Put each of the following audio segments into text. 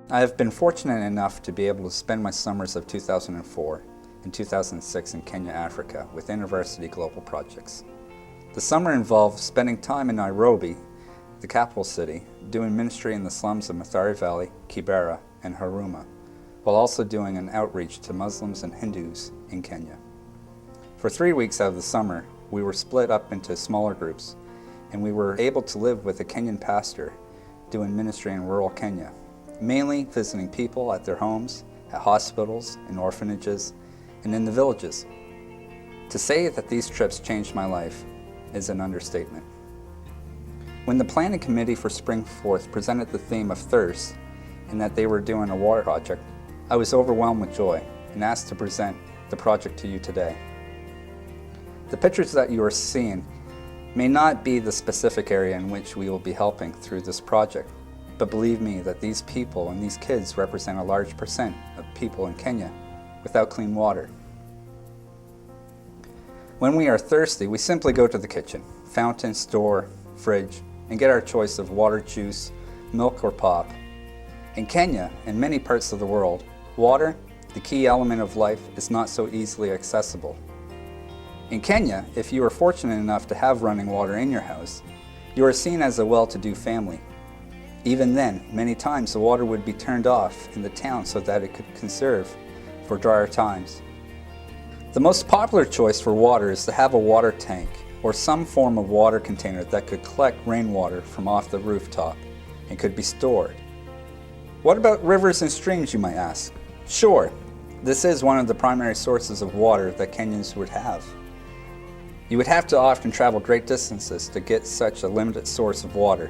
I have been fortunate enough to be able to spend my summers of 2004 and 2006 in Kenya, Africa with InterVarsity Global Projects. The summer involved spending time in Nairobi, the capital city, doing ministry in the slums of Mathare Valley, Kibera, and Huruma, while also doing an outreach to Muslims and Hindus in Kenya. For 3 weeks out of the summer, we were split up into smaller groups, and we were able to live with a Kenyan pastor doing ministry in rural Kenya, mainly visiting people at their homes, at hospitals, in orphanages, and in the villages. To say that these trips changed my life is an understatement. When the planning committee for Springforth presented the theme of thirst and that they were doing a water project, I was overwhelmed with joy and asked to present the project to you today. The pictures that you are seeing may not be the specific area in which we will be helping through this project, but believe me that these people and these kids represent a large percent of people in Kenya without clean water. When we are thirsty, we simply go to the kitchen, fountain, store, fridge, and get our choice of water, juice, milk, or pop. In Kenya and many parts of the world, water, the key element of life, is not so easily accessible. In Kenya, if you are fortunate enough to have running water in your house, you are seen as a well-to-do family. Even then, many times the water would be turned off in the town so that it could conserve for drier times. The most popular choice for water is to have a water tank or some form of water container that could collect rainwater from off the rooftop and could be stored. What about rivers and streams, you might ask? Sure, this is one of the primary sources of water that Kenyans would have. You would have to often travel great distances to get such a limited source of water.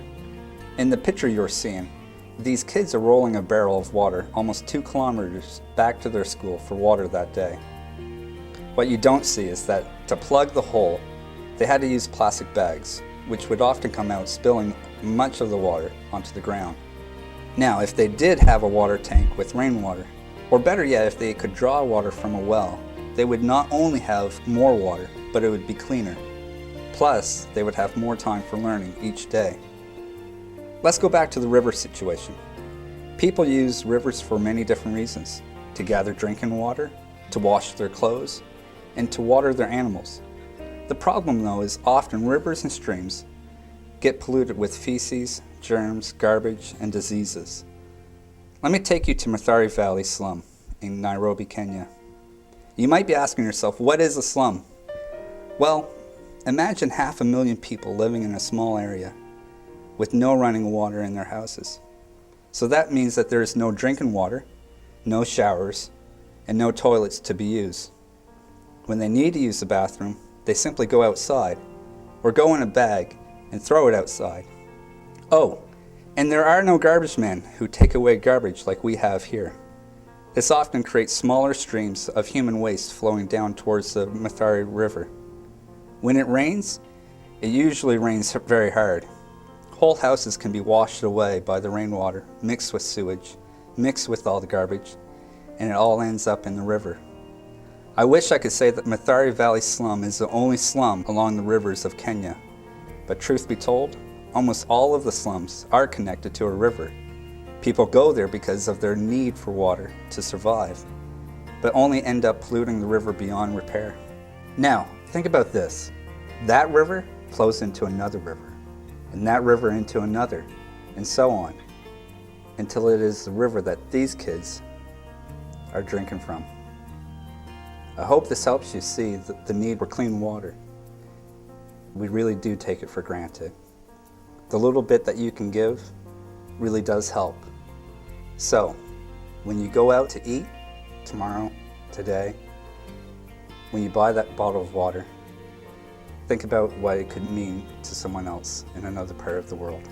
In the picture you're seeing, these kids are rolling a barrel of water almost 2 kilometers back to their school for water that day. What you don't see is that to plug the hole, they had to use plastic bags, which would often come out spilling much of the water onto the ground. Now, if they did have a water tank with rainwater, or better yet, if they could draw water from a well, they would not only have more water, but it would be cleaner. Plus, they would have more time for learning each day. Let's go back to the river situation. People use rivers for many different reasons: to gather drinking water, to wash their clothes, and to water their animals. The problem, though, is often rivers and streams get polluted with feces, germs, garbage, and diseases. Let me take you to Mathare Valley slum in Nairobi, Kenya. You might be asking yourself, what is a slum? Well, imagine 500,000 people living in a small area with no running water in their houses. So that means that there is no drinking water, no showers, and no toilets to be used. When they need to use the bathroom, they simply go outside or go in a bag and throw it outside. Oh, and there are no garbage men who take away garbage like we have here. This often creates smaller streams of human waste flowing down towards the Mathare River. When it rains, it usually rains very hard. Whole houses can be washed away by the rainwater, mixed with sewage, mixed with all the garbage, and it all ends up in the river. I wish I could say that Mathare Valley slum is the only slum along the rivers of Kenya, but truth be told, almost all of the slums are connected to a river. People go there because of their need for water to survive, but only end up polluting the river beyond repair. Now, think about this. That river flows into another river, and that river into another, and so on, until it is the river that these kids are drinking from. I hope this helps you see the need for clean water. We really do take it for granted. The little bit that you can give really does help. So, when you go out to eat, tomorrow, today, when you buy that bottle of water, think about what it could mean to someone else in another part of the world.